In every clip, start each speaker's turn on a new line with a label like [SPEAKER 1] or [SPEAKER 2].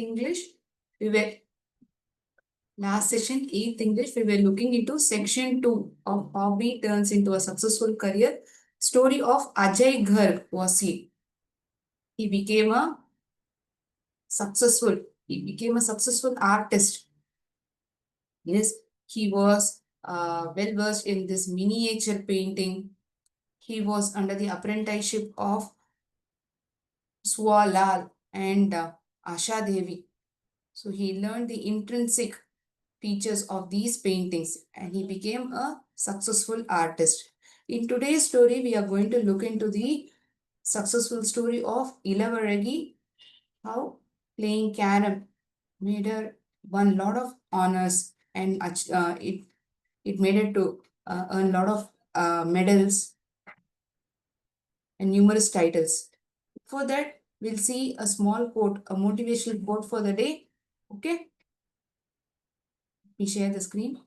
[SPEAKER 1] English. We were last session, 8th English. We were looking into section 2 of Hobby Turns into a Successful Career. Story of Ajay Ghar was he. He became a successful artist. Yes, he was well versed in this miniature painting. He was under the apprenticeship of Swalal and Asha Devi. So he learned the intrinsic features of these paintings and he became a successful artist. In today's story, we are going to look into the successful story of Ilavaragi, how playing carom made her won lot of honors and it made her to earn lot of medals and numerous titles. For that, we'll see a small quote, a motivational quote for the day. Okay, we share the screen.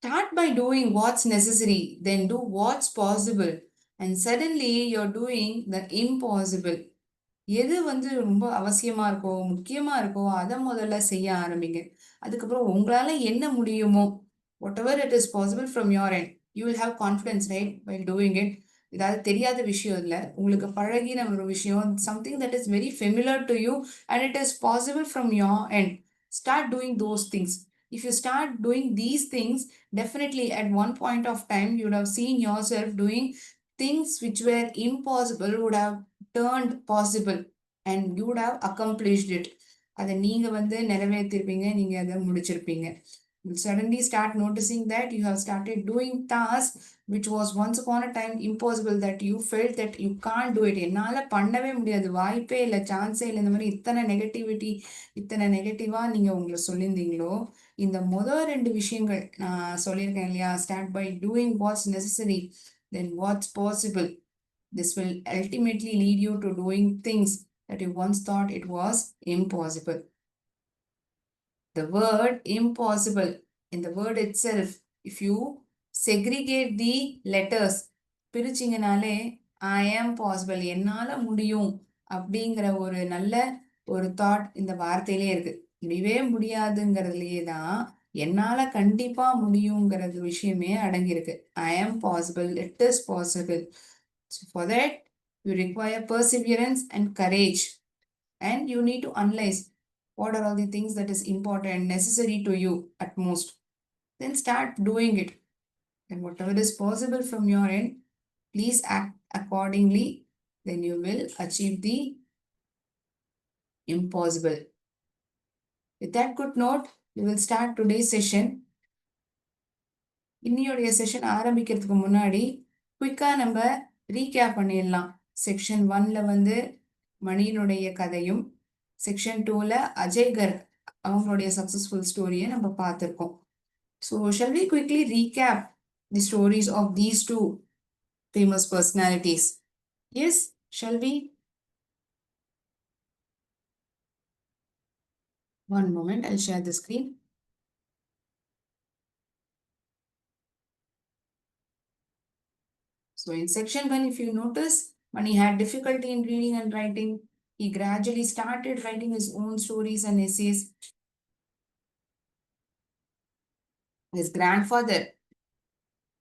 [SPEAKER 1] Start by doing what's necessary, then do what's possible, and suddenly you're doing the impossible. எது வந்து ரொம்ப அவசியமா இருக்கோ முக்கியமா இருக்கோ அதை முதல்ல செய்ய ஆரம்பிங்க. அதுக்கப்புறம் உங்களால என்ன முடியுமோ whatever it is possible from your end, you will have confidence, right, while doing it. ஏதாவது தெரியாத விஷயம் இல்லை, உங்களுக்கு பழகின ஒரு விஷயம், something that is very familiar to you and it is possible from your end. Start doing those things. If you start doing these things, definitely at one point of time you would have seen yourself doing things which were impossible would have turned possible and you would have accomplished it. அதை நீங்க வந்து நிறைவேற்றிருப்பீங்க, நீங்க அதை முடிச்சிருப்பீங்க. You'll suddenly start noticing that you have started doing tasks which was once upon a time impossible, that you felt that you can't do it. என்னால பண்ணவே முடியாது, வாய்ப்பே இல்லை, சான்ஸே இல்லை, இந்த மாதிரி இத்தனை நெகட்டிவா நீங்க உங்களை சொல்லியிருந்தீங்களோ, இந்த முதல் 2 விஷயங்கள் நான் சொல்லியிருக்கேன் இல்லையா, start by doing what's necessary then what's possible. This will ultimately lead you to doing things that you once thought it was impossible. The word impossible, in the word itself, if you segregate the letters, பிரிச்சிங்கனாலே I am possible, என்னால முடியும் அப்படிங்கிற ஒரு நல்ல ஒரு thought இந்த வார்த்தையிலே இருக்கு. முடியவே முடியாதுங்கிறதுலயே தான் என்னால கண்டிப்பா முடியுங்கிறது விஷயமே அடங்கியிருக்கு. I am possible, it is possible. So for that, you require perseverance and courage. And you need to analyze what are all the things that is important and necessary to you at most. Then start doing it. And whatever is possible from your end, please act accordingly. Then you will achieve the impossible. With that good note, we will start today's session. இன்னையோடைய session ஆரம்பிக்கிறதுக்கு முன்னாடி குயிக்கா நம்ம recap பண்ணிடலாம். Section 1ல வந்து மணியினுடைய கதையும், section 2ல Ajay Garg அவங்களுடைய successful ஸ்டோரியை நம்ம பார்த்துருக்கோம். So shall we quickly recap the stories of these 2 famous personalities? Yes, shall we? One moment, I'll share the screen. So in section 1, if you notice, when he had difficulty in reading and writing, he gradually started writing his own stories and essays. His grandfather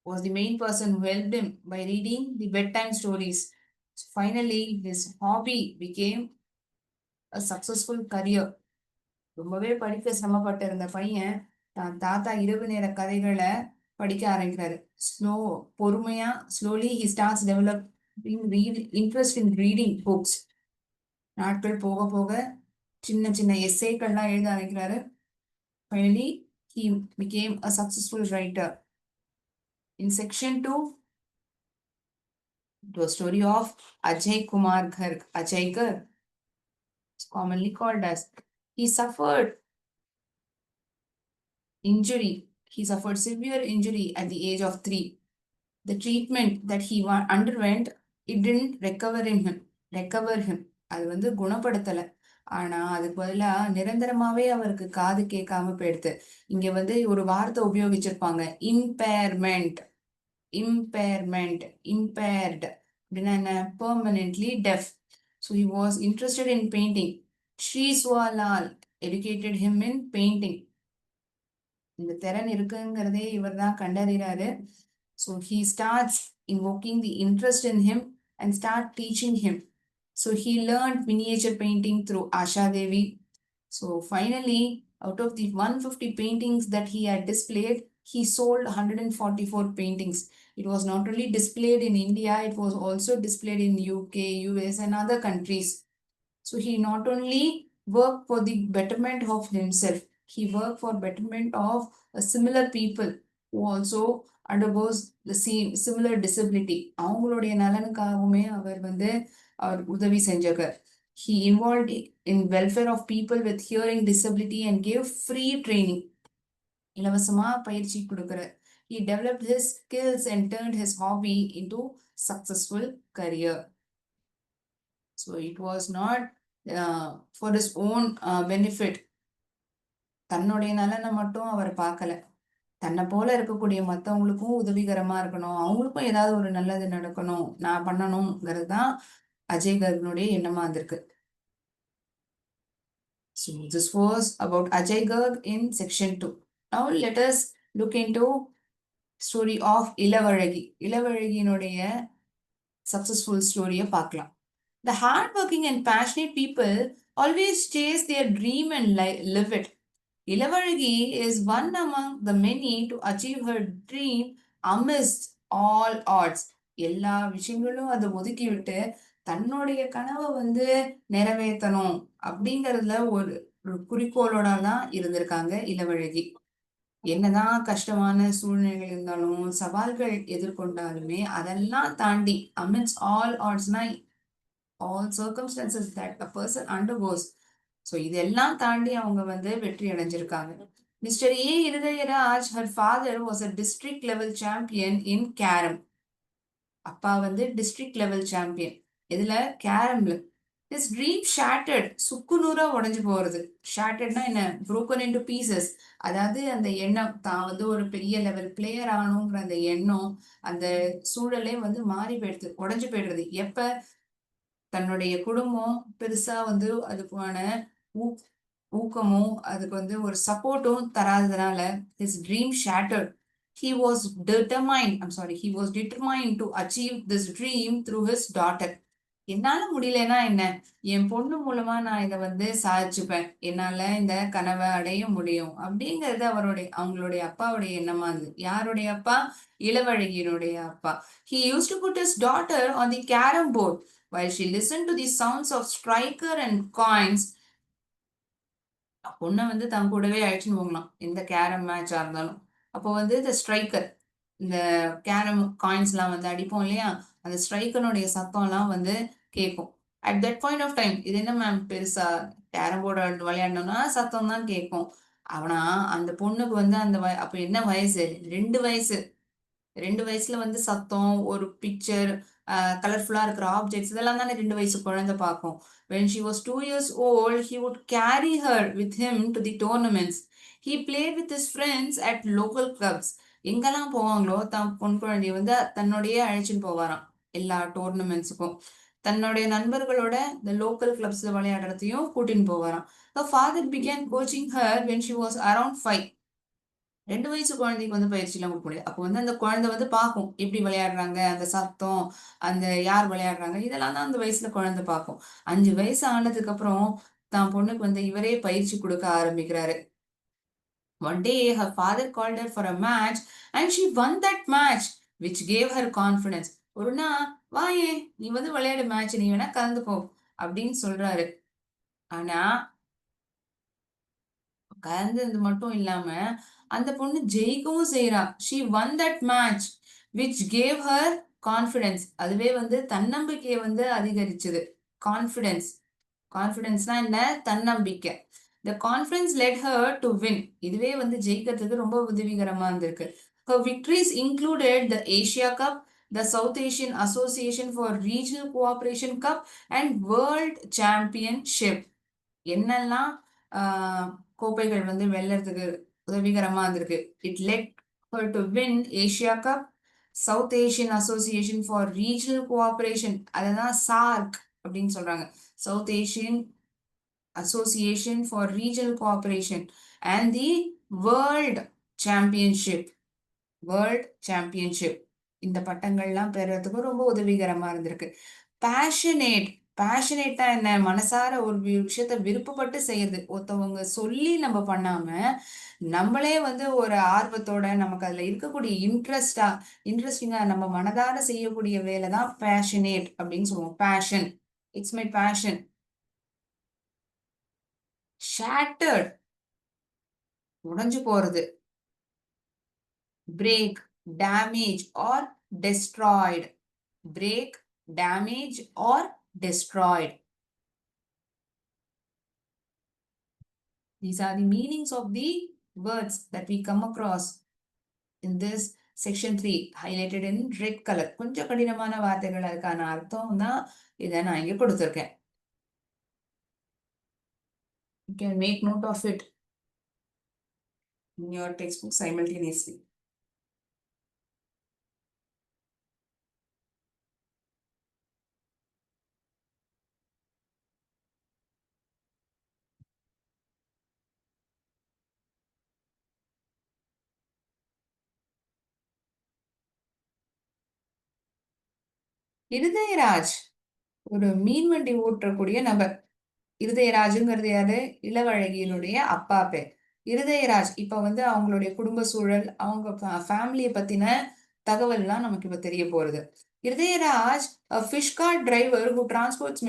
[SPEAKER 1] was the main person who helped him by reading the bedtime stories. So finally, his hobby became a successful career. ரொம்பவே படிக்க சிரமப்பட்டு இருந்த பையன் தான் தாத்தா இரவு நேர கதைகளை படிக்க ஆரம்பிக்கிறாரு. பொறுமையா slowly he starts developing interest in reading books. நாட்கள் போக போக சின்ன சின்ன எஸ்ஸேக்கள்லாம் எழுத ஆரம்பிக்கிறாரு. Finally, he became a successful writer. In section 2, It was story of Ajay Kumar Garg. Ajay Garg, is commonly called as. He suffered injury. He suffered severe injury at the age of 3. The treatment that he underwent, it didn't recover him. அது வந்து குணப்படுத்தல. ஆனா அதுக்கு பதிலா நிரந்தரமாவே அவருக்கு காது கேட்காம போயிடுது. இங்க வந்து ஒரு வார்த்தை உபயோகிச்சிருப்பாங்க, இம்பேர்மெண்ட். இம்பேர்மெண்ட், impaired அப்படின்னா என்ன? Permanently deaf. So he was interested in painting. Shri Suwalal educated him in painting. இந்த திறன் இருக்குங்கிறதே இவர் தான் கண்டறிறாரு. So he starts invoking the interest in him and start teaching him. So he learned miniature painting through Asha Devi. So finally, out of the 150 paintings that he had displayed, he sold 144 paintings. It was not only displayed in India, it was also displayed in UK, US and other countries. So he not only worked for the betterment of himself, he worked for betterment of similar people who also undergoes the same similar disability. அவங்களுடைய நலனுக்காகவுமே அவர் வந்து அவர் உதவி செஞ்சவர். He involved in welfare of people with hearing disability and gave free training. இலவசமா பயிற்சி கொடுக்கிறார். He developed his skills and turned his hobby into successful career. So it was not for his own benefit. தன்னுடைய நலனை மட்டும் அவர் பார்க்கல. தன்னை போல இருக்கக்கூடிய மற்றவங்களுக்கும் உதவிகரமா இருக்கணும், அவங்களுக்கும் ஏதாவது ஒரு நல்லது நடக்கணும், நான் பண்ணணுங்கிறது தான் அஜய் கர்கனுடைய எண்ணமா இருந்திருக்கு. So this was about Ajay Garg in section 2. Now let us look into story of Ilavazhagi. இளவழகியினுடைய successful story-ய பார்க்கலாம். The hardworking and passionate people always chase their dream and live it. Ilavazhagi is one among the many to achieve her dream amidst all odds. எல்லா விஷயங்களும் அதை ஒதுக்கி விட்டு தன்னுடைய கனவை வந்து நிறைவேற்றணும் அப்படிங்கறதுல ஒரு குறிக்கோளோட தான் இருந்திருக்காங்க இளவழகி. என்னதான் கஷ்டமான சூழ்நிலைகள் இருந்தாலும், சவால்கள் எதிர்கொண்டாலுமே அதெல்லாம் தாண்டி amidst all oddsனா all circumstances that a person undergoes. So இதெல்லாம் தாண்டி அவங்க வந்து வெற்றி அடைஞ்சிருக்காங்க. Mr. A. Irudayaraj, her father was a district level champion in carom. அப்பா வந்து district level champion. இதுல கேரம்ல. His dream shattered. சுக்குநூறா உடைஞ்சு போறது. Shatteredனா என்ன? Broken into pieces. அதாவது அந்த எண்ணம் தான் வந்து ஒரு பெரிய லெவல் பிளேயர் ஆகணுங்கிற அந்த எண்ணம், அந்த சூழலே வந்து மாறி போயிடுது, உடைஞ்சு போயிடுறது. எப்ப தன்னுடைய குடும்பம் பெருசா வந்து அதுக்கான ஊக்கமும் அதுக்கு வந்து ஒரு சப்போர்ட்டும் தராததுனால his dream shattered. He was determined to achieve this dream through his daughter. என்னால முடியலன்னா என்ன, என் பொண்ணு மூலமா நான் இதை வந்து சாதிச்சுப்பேன், என்னால இந்த கனவை அடைய முடியும் அப்படிங்கிறது அவங்களுடைய அப்பாவுடைய எண்ணமா இருந்தது. யாருடைய அப்பா? இளவழகியினுடைய அப்பா. He used to put his daughter on the carom board while she listened to the sounds of striker and coins. பொண்ணை வந்து தன் கூடவே அழைச்சின்னு போகலாம் எந்த கேரம் மேட்சா இருந்தாலும். அப்போ வந்து இந்த ஸ்ட்ரைக்கர், இந்த கேரம் காயின்ஸ்லாம் வந்து அடிப்போம் இல்லையா, அந்த ஸ்ட்ரைக்கனுடைய சத்தம்லாம் வந்து கேட்கும். At that point of time, இது என்ன மேம் பெருசா, கேரம் போர்டு விளையாடணும்னா சத்தம் தான் கேட்கும். ஆனா அந்த பொண்ணுக்கு வந்து அந்த அப்ப என்ன வயசு? 2 வயசு. 2 வயசுல வந்து சத்தம், ஒரு பிக்சர், கலர்ஃபுல்லா இருக்கிற ஆப்ஜெக்ட்ஸ், இதெல்லாம் தானே 2 வயசு குழந்தை பார்க்கும். When she was 2 years old, he would carry her with him to the tournaments. He played with his friends at local clubs. எங்கெல்லாம் போவாங்களோ பொன் குழந்தைய வந்து தன்னோடைய அழைச்சின்னு போவாராம் எல்லா டோர்னமெண்ட்ஸுக்கும். தன்னுடைய நண்பர்களோட இந்த லோக்கல் கிளப்ஸ்ல விளையாடுறதையும் கூட்டின்னு போவாராம். The father began coaching her when she was around 5. 2 வயசு குழந்தைக்கு வந்து பயிற்சிலாம் கொடுக்க முடியாது. அப்போ வந்து அந்த குழந்தை வந்து பார்க்கும் எப்படி விளையாடுறாங்க, அந்த சத்தம், அந்த யார் விளையாடுறாங்க, இதெல்லாம் தான் அந்த வயசுல குழந்தை பார்க்கும். 5 வயசு ஆனதுக்கு அப்புறம் தான் பொண்ணுக்கு வந்து இவரே பயிற்சி கொடுக்க ஆரம்பிக்கிறாரு. One day her father called her for a match and she won that match, which gave her confidence. ஒரு நாள் வாயே நீ வந்து விளையாடு, மேட்ச் நீ வேணா கலந்துக்கோ அப்படின்னு சொல்றாரு. ஆனா கலந்தது மட்டும் இல்லாம அந்த பொண்ணு ஜெயிக்கவும் செய்யறா. She won that match which gave her confidence அதுவே வந்து தன்னம்பிக்கையை வந்து அதிகரிச்சது. கான்ஃபிடன்ஸ் கான்ஃபிடன்ஸ்னா என்ன? தன்னம்பிக்கை. The confidence let her to win. இதுவே வந்து ஜெயிக்கிறதுக்கு ரொம்ப உதவிகரமா இருந்திருக்கு. Her victories included the Asia Cup, the South Asian Association for Regional Cooperation Cup, and World Championship. என்னெல்லாம் கோப்பைகள் வந்து வெல்லறதுக்கு உதவிகரமா இருந்திருக்கு. It let her to win Asia cup, south Asian association for regional cooperation, அதுதான் சார்க் அப்படின்னு சொல்றாங்க. South Asian association for regional cooperation and the world championship. World championship இந்த பட்டங்கள்லாம் பெறறதுக்கு ரொம்ப உதவிகரமா இருந்திருக்கு. பேஷனேட் பேஷனேட்டா என்ன? மனசார ஒரு விஷயத்த விருப்பப்பட்டு செய்யறது. ஒருத்தவங்க சொல்லி நம்ம பண்ணாம நம்மளே வந்து ஒரு ஆர்வத்தோட நமக்கு அதுல இருக்கக்கூடிய இன்ட்ரெஸ்டிங்கா நம்ம மனதார செய்யக்கூடிய வேலை தான் பேஷனேட் அப்படின்னு சொல்லுவோம். Passion, it's my passion. Shattered உடைஞ்சு போறது. break, damage or destroyed. Break, damage or destroyed. These are the meanings of the words that we come across in this section 3 highlighted in red color. கொஞ்சம் கடினமான வார்த்தைகள் அதுக்கான அர்த்தம் தான் இதை நான் இங்க கொடுத்திருக்கேன். You can make note of it in your textbook simultaneously. Irudayaraj ஒரு மீன்வண்டி ஓட்டக்கூடிய நபர். இருதயராஜுங்கிறது யாரு? இளவழகியினுடைய அப்பா பேர் இருதயராஜ். இப்ப வந்து அவங்களுடைய குடும்ப சூழல், அவங்க ஃபேமிலியை பத்தின தகவல்லாம் நமக்கு இப்ப தெரிய போறது. Irudayaraj, a fish cart driver who transports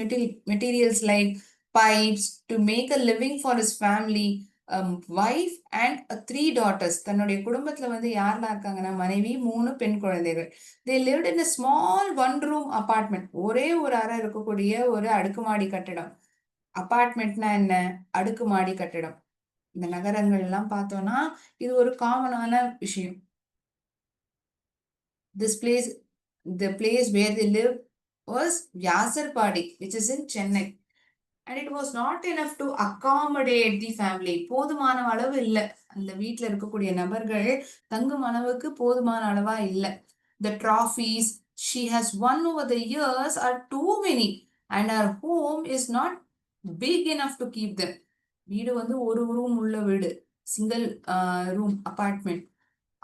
[SPEAKER 1] materials like pipes to make a living for his family, a wife and 3 daughters. தன்னுடைய குடும்பத்துல வந்து யாரெல்லாம் இருக்காங்கன்னா மனைவி, 3 பெண் குழந்தைகள். They lived in a small one room apartment. ஒரே ஒரு அறை இருக்கக்கூடிய ஒரு அடுக்குமாடி கட்டிடம். அபார்ட்மெண்ட்னா என்ன? அடுக்குமாடி கட்டிடம். இந்த நகரங்கள் எல்லாம் பார்த்தோம்னா இது ஒரு காமனான விஷயம். This place, the place where they lived was Vyasarpadi, which is in Chennai. And it was not enough to accommodate the family. போதுமான அளவு இல்ல. அந்த வீட்டுல இருக்கக்கூடிய நபர்கள் தங்கும் அளவுக்கு போதுமான அளவா இல்ல. The trophies she has won over the years are too many and her home is not big enough to keep them. வீடு வந்து ஒரு ரூம் உள்ள வீடு, சிங்கிள் ரூம் அபார்ட்மெண்ட்.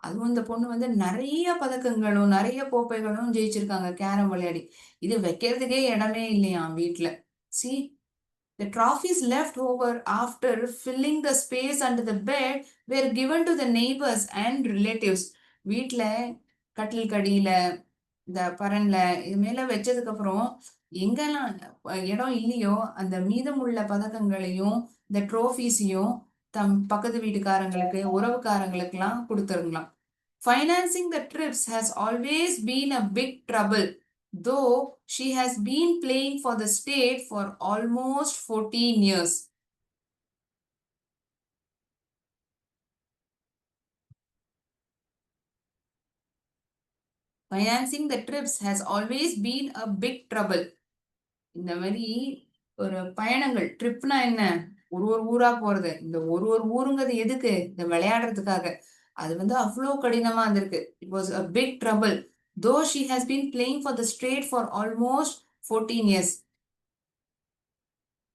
[SPEAKER 1] அதுவும் இந்த பொண்ணு வந்து நிறைய பதக்கங்களும் நிறைய கோப்பைகளும் ஜெயிச்சிருக்காங்க கேரம் விளையாடி. இது வைக்கிறதுக்கே இடமே இல்லையா வீட்டுல. See, the trophies left over after filling the space under the bed were given to the neighbors and relatives. வீட்டுல கட்டில் கடியில இந்த பரன்ல இது மேல வச்சதுக்கு அப்புறம் எங்கெல்லாம் இடம் இல்லையோ அந்த மீதமுள்ள பதக்கங்களையும் இந்த ட்ரோஃபீஸையும் தம் பக்கத்து வீட்டுக்காரங்களுக்கு, உறவுக்காரங்களுக்கு எல்லாம் கொடுத்துருங்களாம். Financing the trips has always been a big trouble, though she has been playing for the state for almost 14 years. Financing the trips has always been a big trouble. இந்த மாதிரி ஒரு பயணங்கள், ட்ரிப்னா என்ன? ஒரு ஒரு ஊரா போறது. இந்த ஒரு ஒரு ஊருங்கிறது எதுக்கு? இந்த விளையாடுறதுக்காக. அது வந்து அவ்வளோ கடினமா இருந்திருக்கு. It was a big trouble. Though she has been playing for the state for almost 14 years.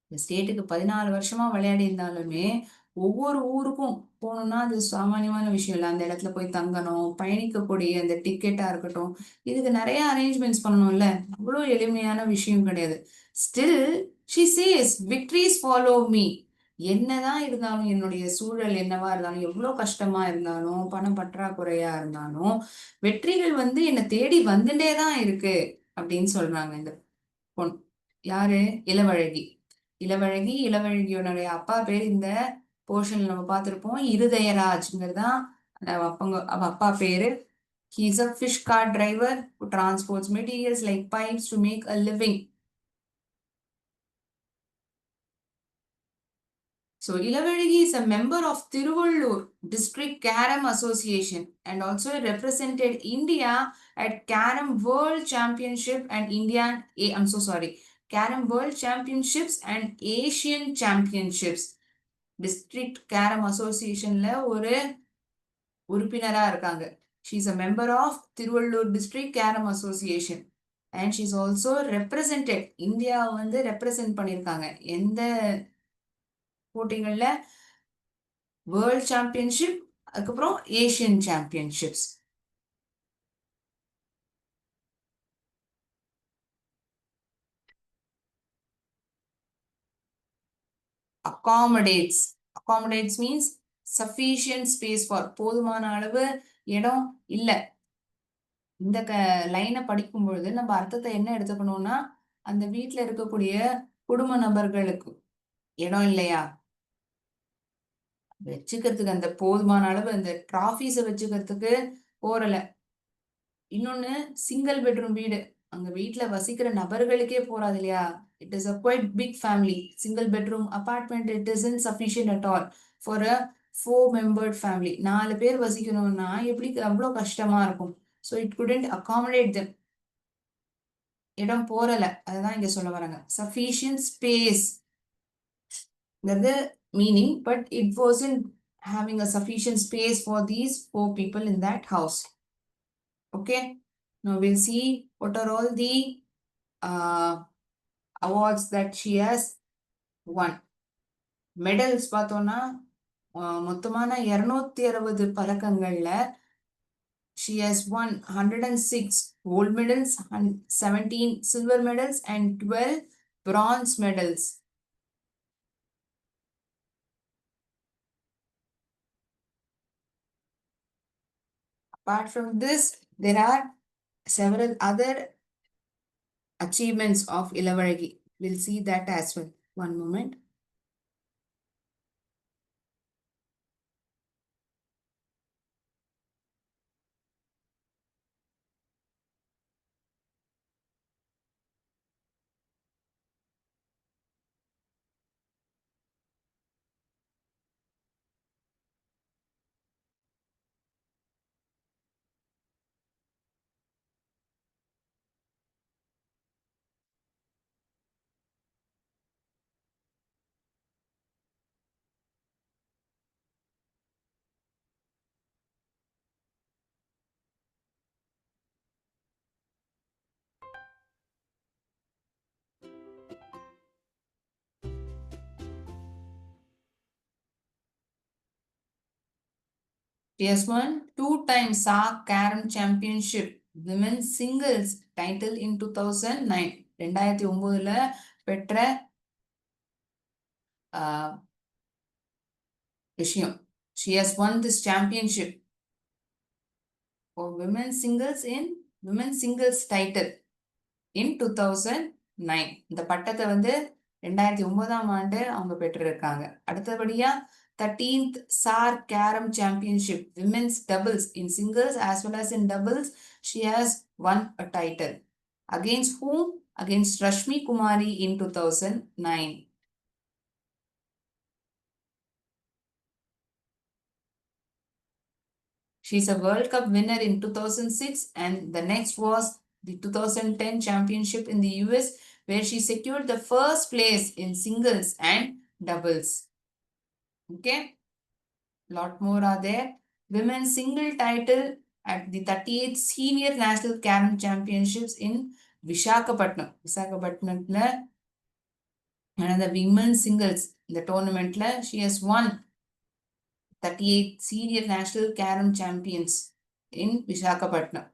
[SPEAKER 1] இந்த ஸ்டேட்டுக்கு 14 வருஷமா விளையாடி இருந்தாலுமே ஒவ்வொரு ஊருக்கும் போகணும்னா அது சாமானியமான விஷயம் இல்லை. அந்த இடத்துல போய் தங்கணும், பயணிக்கக்கூடிய அந்த டிக்கெட்டா இருக்கட்டும், இதுக்கு நிறைய அரேஞ்ச்மெண்ட்ஸ் பண்ணணும்ல. அவ்வளோ எளிமையான விஷயம் கிடையாது. Still she chase victories follow me. என்னதான் இருந்தாலும், என்னுடைய சூழல் என்னவா இருந்தாலும், எவ்வளோ கஷ்டமா இருந்தாலும், பணம் பற்றாக்குறையா இருந்தாலும், வெற்றிகள் வந்து என்னை தேடி வந்துட்டே தான் இருக்கு அப்படின்னு சொல்றாங்க இந்த பொண்ணு. யாரு? இளவழகி. இளவழகியோடைய அப்பா பேர் இந்த போர்ஷன்ல நம்ம பார்த்திருப்போம் இருதயராஜ்ங்கிறதுதான் அவ அப்பா பேரு. He is a fish cart driver who transports materials like pipes to make a living. So Ilavarigi is a member of Tiruvallur District Carom Association and also represented India at Carom World Championship and I'm so sorry, Carom World Championships and Asian Championships. District Carom Associationல ஒரு உறுப்பினரா இருக்காங்க. She is a member of Tiruvallur District Carom Association and she is also represented India வந்து represent பண்ணியிருக்காங்க. எந்த போட்டிகள்ல world championship அதுக்கப்புறம் Asian championships. Accommodates means sufficient space for போதுமான அளவு இடம் இல்ல. இந்த லைனை படிக்கும் பொழுது நம்ம அர்த்தத்தை என்ன எடுத்துக்கணும்னா அந்த வீட்டுல இருக்கக்கூடிய குடும்ப நபர்களுக்கு இடம் இல்லையா வச்சுக்கிறதுக்கு அந்த போதுமான அளவு அந்த டிராஃபிஸை வச்சுக்கிறதுக்கு போறல. இன்னொன்னு சிங்கிள் பெட்ரூம் வீடு அங்க வீட்டுல வசிக்கிற நபர்களுக்கே போறாது இல்லையா. It is a quite big family. Single bedroom apartment it is insufficient at all for a 4 membered family. 4 பேர் வசிக்கணும்னா எப்படி அவ்வளவு கஷ்டமா இருக்கும். So it couldn't accommodate them. இடம் போறல. அதுதான் இங்க சொல்ல வராங்க. Sufficient space meaning, but it wasn't having a sufficient space for these 4 people in that house. Okay, now we'll see what are all the awards that she has won. Medals பார்த்தோம்னா மொத்தமான 260 பதக்கங்கள்ல she has won 106 gold medals, 17 silver medals and 12 bronze medals. Apart from this, there are several other achievements of Ilavaragi. We'll see that as well. One moment. She has won 2 times SAC Carom Championship Women's Singles title in 2009. 2009ல பெற்ற விஷயம். She has won this championship for women's singles title in 2009. இந்த பட்டத்தை வந்து 2009ஆம் ஆண்டு அவங்க பெற்றிருக்காங்க. அடுத்தபடியா 13th SAR Carom Championship Women's Doubles in singles as well as in doubles she has won a title. Against whom? Against Rashmi Kumari in 2009. She's a World Cup winner in 2006 and the next was the 2010 championship in the US where she secured the first place in singles and doubles. Okay, lot more are there. Women's single title at the 38th Senior National Carom Championships in Visakhapatnam. Visakhapatnamல the women's singles the tournamentல she has won 38th Senior National Carom Champions in Visakhapatnam.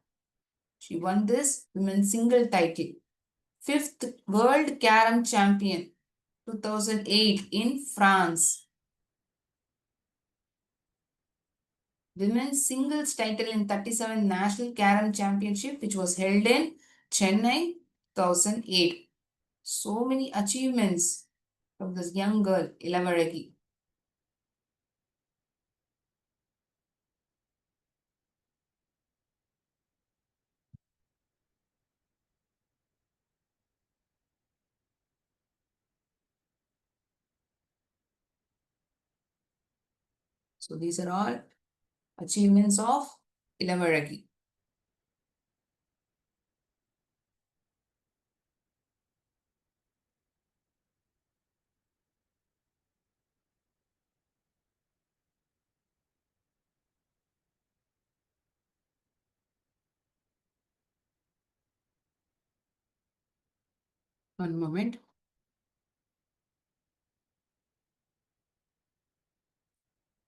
[SPEAKER 1] She won this women's single title. 5th World Carom Champion 2008 in France. Women's singles title in 37th National Carom Championship which was held in Chennai 2008. So many achievements from this young girl, Ilavaragi. So these are all achievements of Ilavaragi. One moment.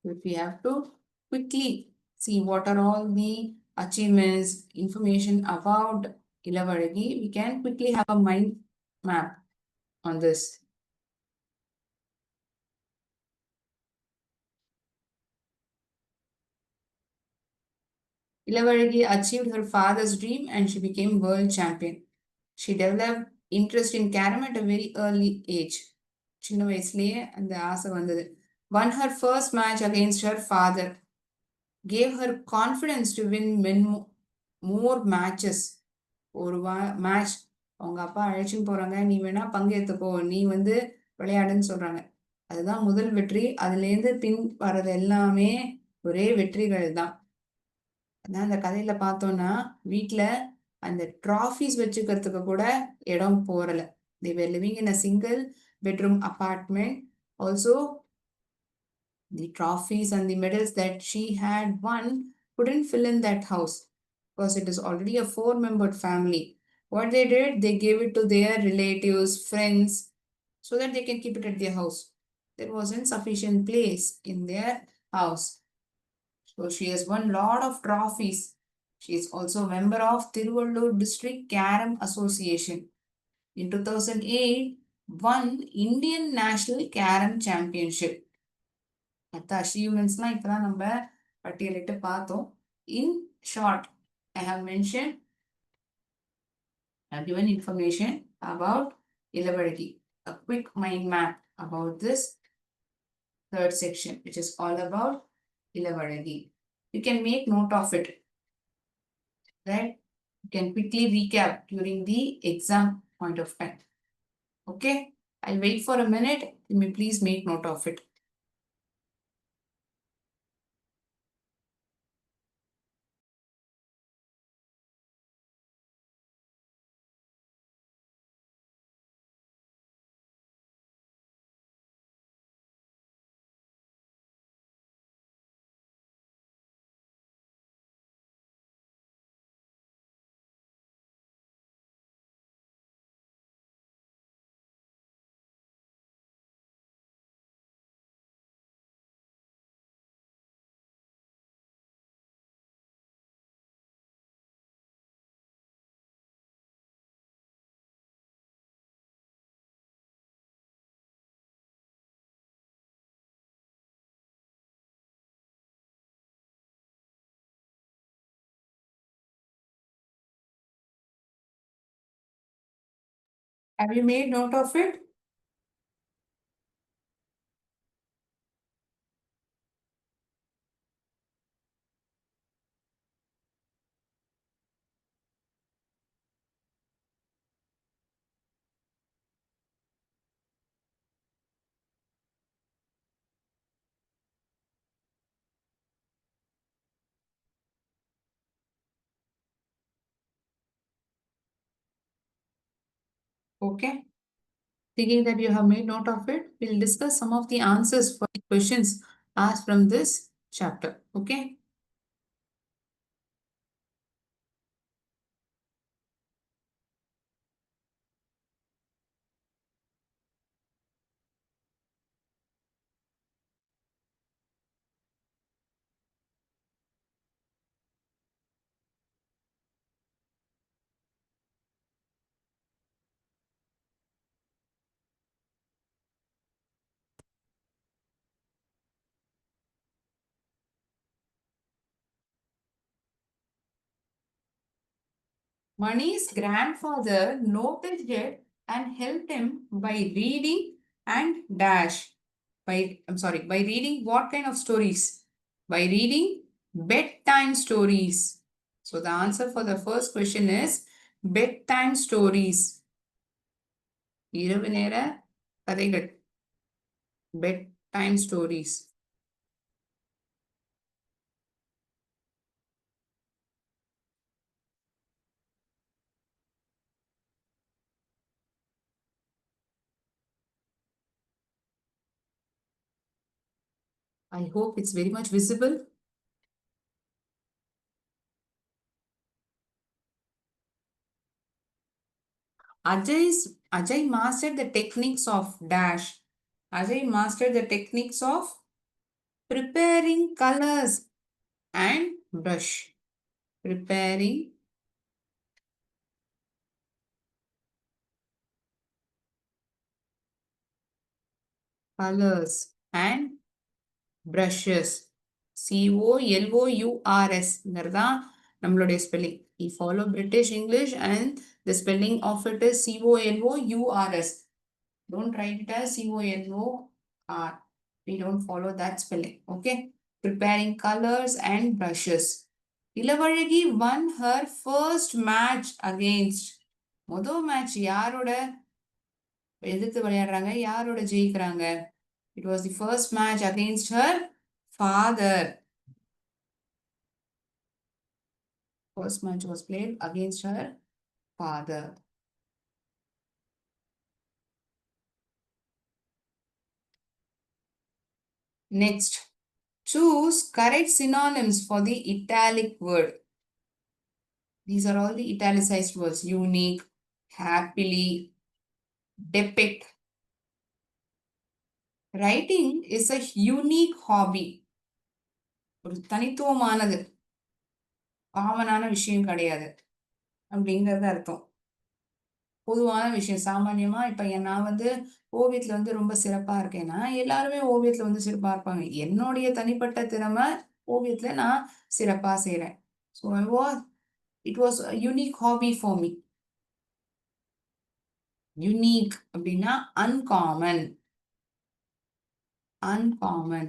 [SPEAKER 1] If we have to quickly see what are all the achievements, information about Ilavaragi, we can quickly have a mind map on this. Ilavaragi achieved her father's dream and she became world champion. She developed interest in carom at a very early age. சின்ன வயசுலயே அந்த ஆசை வந்தது. Won her first match against her father. Gave her confidence to win more matches. ஒரு match அவங்க அப்பா அழைச்சின்னு போறாங்க, நீ வேணா பங்கேற்றுக்கோ, நீ வந்து விளையாடுன்னு சொல்றாங்க. அதுதான் முதல் வெற்றி. அதுலேருந்து பின் வர்றது எல்லாமே ஒரே வெற்றிகள் தான். அதான் அந்த கதையில பார்த்தோம்னா வீட்ல அந்த ட்ராஃபீஸ் வச்சுக்கிறதுக்கு கூட இடம் போறல. They were living in a single bedroom apartment. Also, the trophies and the medals that she had won couldn't fill in that house because it is already a four-membered family. What they did, they gave it to their relatives, friends, so that they can keep it at their house. There wasn't sufficient place in their house. So she has won lot of trophies. She is also a member of Tiruvallur District Carom Association. In 2008, won Indian National Carom Championship. மற்ற அச்சீவ்மெண்ட்ஸ்லாம் இப்பதான் நம்ம பட்டியலிட்டு பார்த்தோம். In short, I have mentioned, I have given information about Ilavaragi. A quick mind map about this third section, which is all about Ilavaragi. You can make note of it, right? You can quickly recap during the exam point of time. Okay, I'll wait for a minute. You may please make note of it. Have you made note of it? Okay. Thinking that you have made note of it, we'll discuss some of the answers for the questions asked from this chapter. Okay. Mani's grandfather noticed it and helped him by reading and dash. By reading what kind of stories? By reading bedtime stories. So the answer for the first question is bedtime stories. இரவு நேர கதைகள். Bedtime stories. I hope it's very much visible. Ajay mastered the techniques of dash. Ajay mastered the techniques of preparing colors and brush. Preparing colors and brushes. COLOURS தான் நம்மளுடைய spelling. We follow British English and the spelling of it is COLOURS. Don't write it as COLOR. We don't follow that spelling. Okay. Preparing colors and brushes. Ilavazhagi won her first match against. முதல் match யாரோட எதிர்த்து விளையாடுறாங்க, யாரோட ஜெயிக்கிறாங்க? It was the first match against her father. First match was played against her father. Next, choose correct synonyms for the italic word. These are all the italicized words. Unique, happily, depict. Writing is a unique hobby. ஒரு தனித்துவமானது, காமனான விஷயம் கிடையாது அப்படிங்கிறது அர்த்தம். பொதுவான விஷயம். சாமானியமா இப்ப நான் ஓவியத்துல ரொம்ப சிறப்பா இருக்கேன்னா, எல்லாருமே ஓவியத்துல சிறப்பா இருப்பாங்க. என்னுடைய தனிப்பட்ட திறமை ஓவியத்துல நான் சிறப்பா செய்றேன். So it was a unique hobby for me. Unique அப்படின்னா uncommon. Uncommon.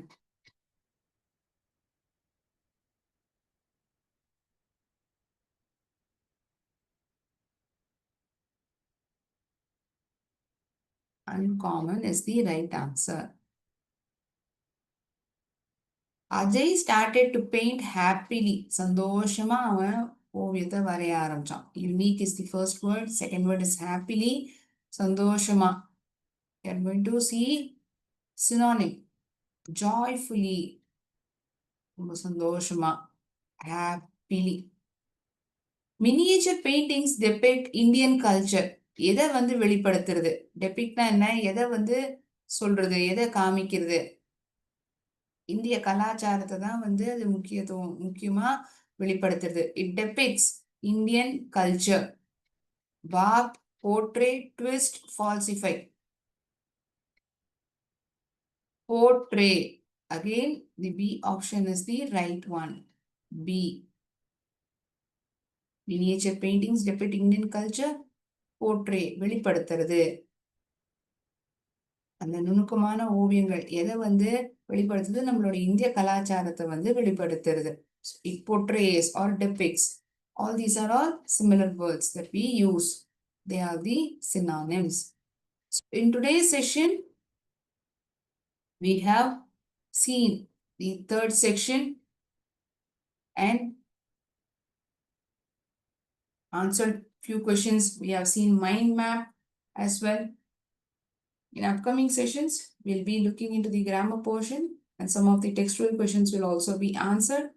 [SPEAKER 1] Uncommon is the right answer. Ajay started to paint happily. சந்தோஷமா அவன் ஓவியத்தை வரைய ஆரம்பிச்சான். Unique is the first word. Second word is happily. சந்தோஷமா. We are going to see synonym. Joyfully. ரொம்ப சந்தோஷமா. Happily. Miniature paintings depict Indian culture. எதை வெளிப்படுத்துறது? Depictனா என்ன? எதை சொல்றது? எதை காமிக்கிறது? இந்திய கலாச்சாரத்தை தான் அது முக்கியமா வெளிப்படுத்துறது. It depicts Indian culture. Warp, portray, twist, falsify. Portray. Again, the B option is the right one. B. Miniature paintings depict Indian culture. Portray. வெளிப்படுத்துறது. அந்த நுணுக்கமான ஓவியங்கள் எதை வெளிப்படுத்துது? நம்மளோட இந்திய கலாச்சாரத்தை வெளிப்படுத்துறது. It portrays or depicts. All these are all similar words that we use. They are the synonyms. In today's session, we have seen the third section and answered few questions. We have seen mind map as well. In upcoming sessions, we'll be looking into the grammar portion and some of the textual questions will also be answered.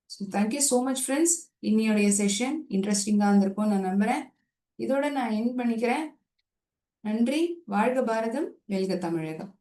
[SPEAKER 1] So thank you so much friends. இன்னையோடைய session இன்ட்ரெஸ்டிங்கா இருந்திருக்கும் நான் நம்புறேன். இதோட நான் end பண்ணிக்கிறேன். நன்றி. வாழ்க பாரதம், வெல்க தமிழகம்.